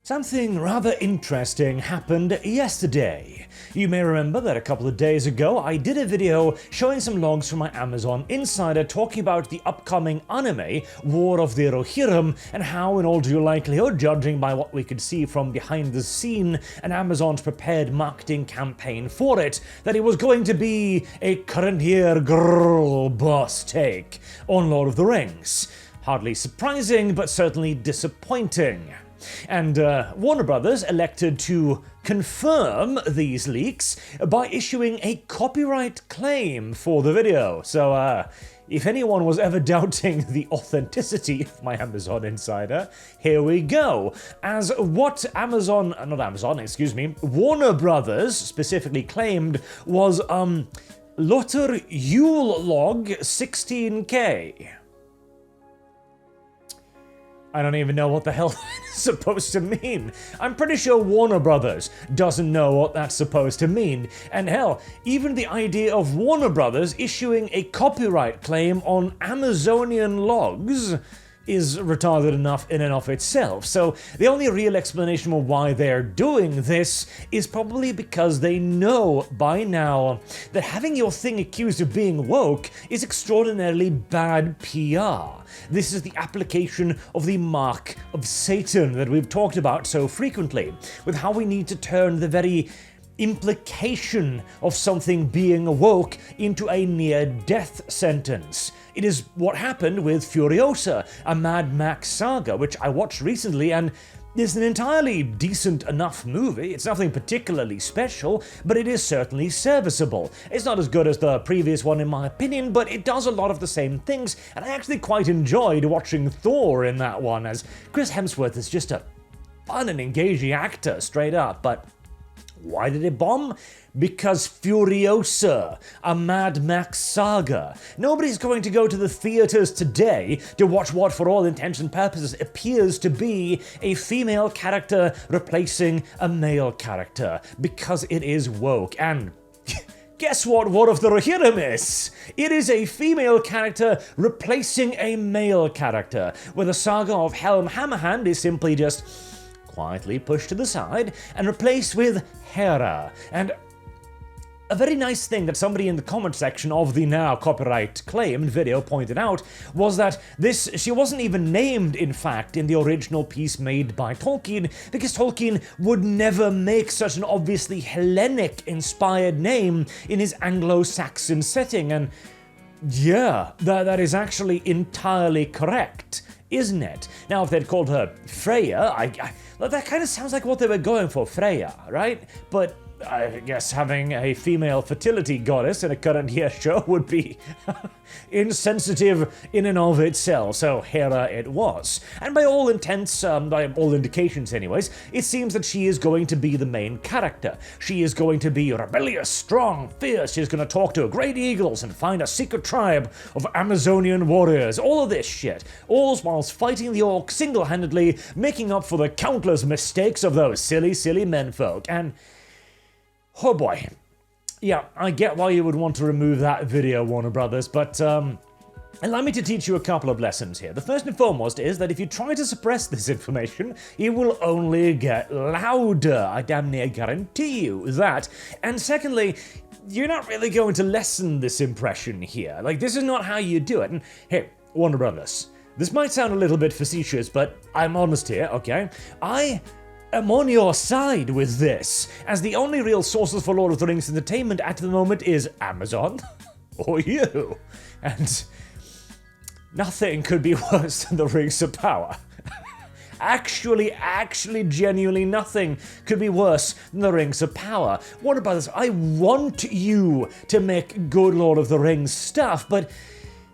Something rather interesting happened yesterday. You may remember that a couple of days ago I did a video showing some logs from my Amazon Insider talking about the upcoming anime, War of the Rohirrim, and how in all due likelihood, judging by what we could see from behind the scene and Amazon's prepared marketing campaign for it, that it was going to be a current year girl boss take on Lord of the Rings. Hardly surprising, but certainly disappointing. And Warner Brothers elected to confirm these leaks by issuing a copyright claim for the video. So if anyone was ever doubting the authenticity of my Amazon Insider, here we go. As what Warner Brothers specifically claimed was LOTR Yule log 16K. I don't even know what the hell that's supposed to mean. I'm pretty sure Warner Brothers doesn't know what that's supposed to mean. And hell, even the idea of Warner Brothers issuing a copyright claim on Amazonian logs is retarded enough in and of itself. So the only real explanation for why they're doing this is probably because they know by now that having your thing accused of being woke is extraordinarily bad PR. This is the application of the mark of Satan that we've talked about so frequently, with how we need to turn the very implication of something being woke into a near-death sentence. It is what happened with Furiosa, a Mad Max saga, which I watched recently and is an entirely decent enough movie. It's nothing particularly special, but it is certainly serviceable. It's not as good as the previous one in my opinion, but it does a lot of the same things, and I actually quite enjoyed watching Thor in that one, as Chris Hemsworth is just a fun and engaging actor, straight up. But why did it bomb? Because Furiosa, a Mad Max saga. Nobody's going to go to the theaters today to watch what, for all intents and purposes, appears to be a female character replacing a male character, because it is woke. And guess what War of the Rohirrim is? It is a female character replacing a male character, where the saga of Helm Hammerhand is simply just quietly pushed to the side and replaced with Hera. And a very nice thing that somebody in the comment section of the now copyright claimed video pointed out was that she wasn't even named, in fact, in the original piece made by Tolkien, because Tolkien would never make such an obviously Hellenic-inspired name in his Anglo-Saxon setting. And yeah, that is actually entirely correct, isn't it? Now, if they'd called her Freya, that kind of sounds like what they were going for, Freya, right? But I guess having a female fertility goddess in a current year show would be insensitive in and of itself, so Hera it was. And by all intents, by all indications anyways, it seems that she is going to be the main character. She is going to be rebellious, strong, fierce. She's going to talk to great eagles and find a secret tribe of Amazonian warriors. All of this shit. All whilst fighting the orcs single-handedly, making up for the countless mistakes of those silly, silly menfolk. And oh boy. Yeah, I get why you would want to remove that video, Warner Brothers, but allow me to teach you a couple of lessons here. The first and foremost is that if you try to suppress this information, it will only get louder. I damn near guarantee you that. And secondly, you're not really going to lessen this impression here. Like, this is not how you do it. And hey, Warner Brothers, this might sound a little bit facetious, but I'm honest here, okay? I'm on your side with this, as the only real sources for Lord of the Rings entertainment at the moment is Amazon or you, and nothing could be worse than the Rings of Power. Actually, genuinely nothing could be worse than the Rings of Power. Warner Brothers, I want you to make good Lord of the Rings stuff, but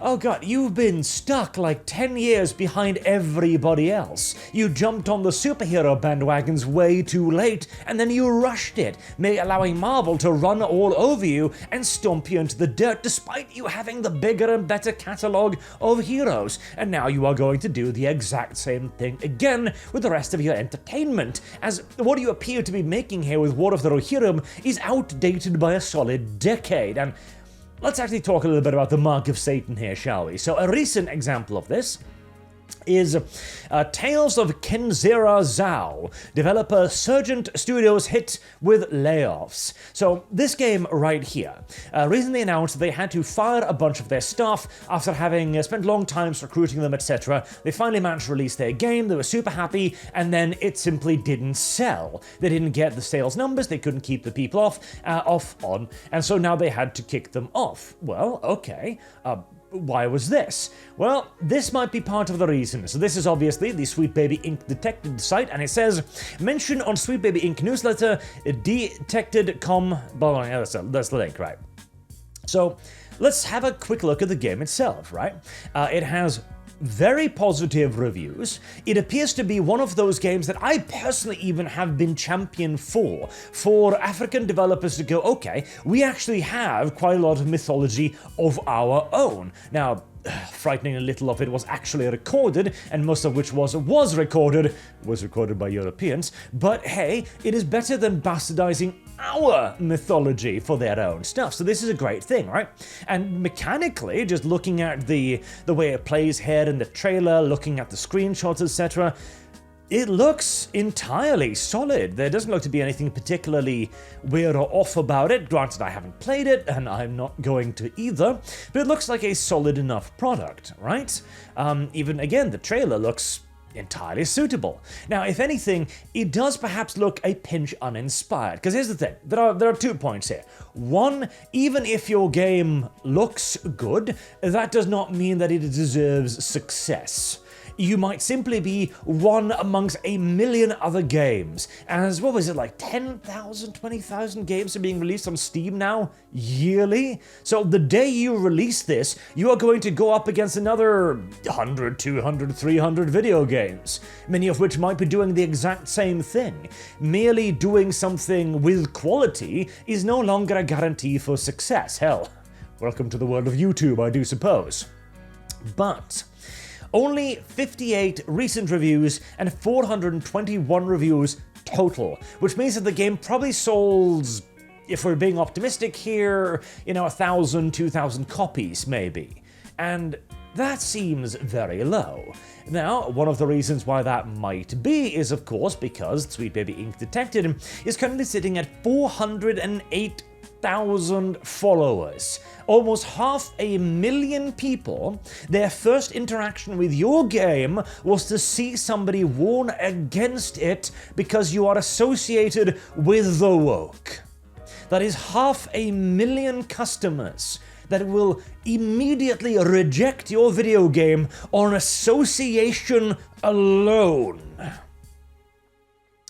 oh god, you've been stuck like 10 years behind everybody else. You jumped on the superhero bandwagons way too late, and then you rushed it, allowing Marvel to run all over you and stomp you into the dirt despite you having the bigger and better catalogue of heroes. And now you are going to do the exact same thing again with the rest of your entertainment, as what you appear to be making here with War of the Rohirrim is outdated by a solid decade. And let's actually talk a little bit about the Mark of Satan here, shall we? So a recent example of this is Tales of Kenzera Zhao, developer Surgent Studios hit with layoffs. So this game right here recently announced they had to fire a bunch of their staff after having spent long times recruiting them, etc. They finally managed to release their game, they were super happy, and then it simply didn't sell. They didn't get the sales numbers, they couldn't keep the people on, and so now they had to kick them off. Well, okay. Why was this? Well, this might be part of the reason. So this is obviously the Sweet Baby Inc. detected site, and it says, mention on Sweet Baby Inc. newsletter, detected.com, that's the link, right? So let's have a quick look at the game itself, right? It has very positive reviews. It appears to be one of those games that I personally even have been champion for African developers to go, okay, we actually have quite a lot of mythology of our own. Now, frightening a little of it was actually recorded, and most of which was recorded by Europeans, but hey, it is better than bastardizing our mythology for their own stuff, so this is a great thing, right? And mechanically, just looking at the way it plays here in the trailer, looking at the screenshots, etc., it looks entirely solid. There doesn't look to be anything particularly weird or off about it. Granted, I haven't played it, and I'm not going to either, but it looks like a solid enough product, right? Even, again, the trailer looks entirely suitable. Now, if anything, it does perhaps look a pinch uninspired, because here's the thing, there are 2 points here. One, even if your game looks good, that does not mean that it deserves success. You might simply be one amongst a million other games. As, what was it, like 10,000, 20,000 games are being released on Steam now, yearly? So the day you release this, you are going to go up against another 100, 200, 300 video games, many of which might be doing the exact same thing. Merely doing something with quality is no longer a guarantee for success. Hell, welcome to the world of YouTube, I do suppose. But only 58 recent reviews and 421 reviews total, which means that the game probably sold, if we're being optimistic here, 1,000, 2,000 copies maybe. And that seems very low. Now, one of the reasons why that might be is, of course, because Sweet Baby Inc. Detected is currently sitting at 408,000 followers. Almost 500,000 people, their first interaction with your game was to see somebody warn against it because you are associated with the woke. That is 500,000 customers that will immediately reject your video game on association alone.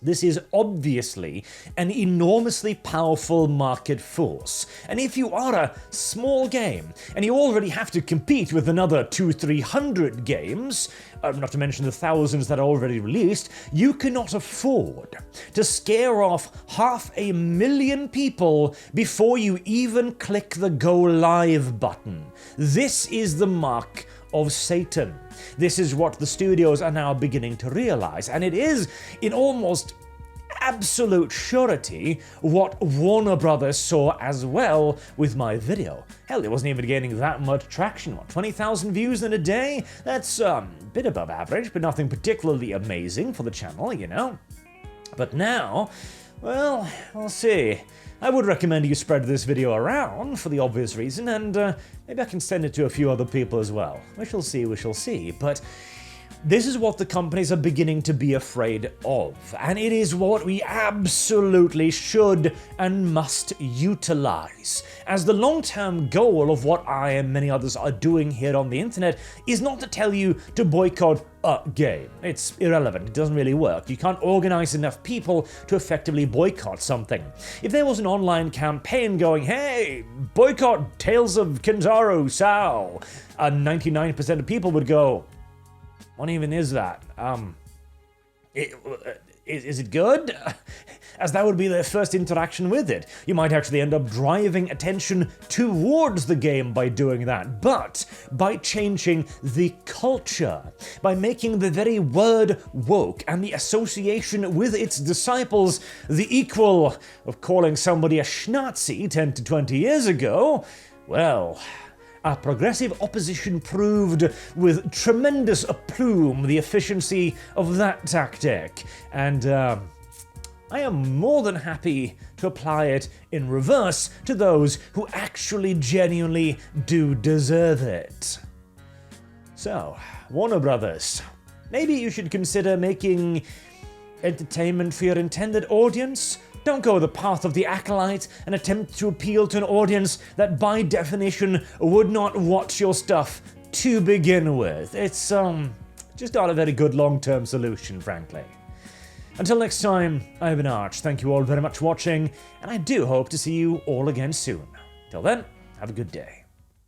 This is obviously an enormously powerful market force, and if you are a small game, and you already have to compete with another 200-300 games, not to mention the thousands that are already released, you cannot afford to scare off 500,000 people before you even click the Go Live button. This is the mark of Satan. This is what the studios are now beginning to realize, and it is, in almost absolute surety, what Warner Brothers saw as well with my video. Hell, it wasn't even gaining that much traction. What, 20,000 views in a day? That's a bit above average, but nothing particularly amazing for the channel, But now, well, we'll see. I would recommend you spread this video around for the obvious reason, and maybe I can send it to a few other people as well. We shall see, but this is what the companies are beginning to be afraid of, and it is what we absolutely should and must utilize, as the long-term goal of what I and many others are doing here on the internet is not to tell you to boycott a game. It's irrelevant, it doesn't really work. You can't organize enough people to effectively boycott something. If there was an online campaign going, hey, boycott Tales of Kenzera Zhao, 99% of people would go, what even is that? Is it good? As that would be their first interaction with it. You might actually end up driving attention towards the game by doing that, but by changing the culture, by making the very word woke and the association with its disciples the equal of calling somebody a schnazi 10 to 20 years ago, well, Our progressive opposition proved with tremendous aplomb the efficiency of that tactic, and I am more than happy to apply it in reverse to those who actually genuinely do deserve it. So, Warner Brothers, maybe you should consider making entertainment for your intended audience. Don't go the path of the acolyte and attempt to appeal to an audience that by definition would not watch your stuff to begin with. It's just not a very good long-term solution, frankly. Until next time, I've been Arch. Thank you all very much for watching, and I do hope to see you all again soon. Till then, have a good day.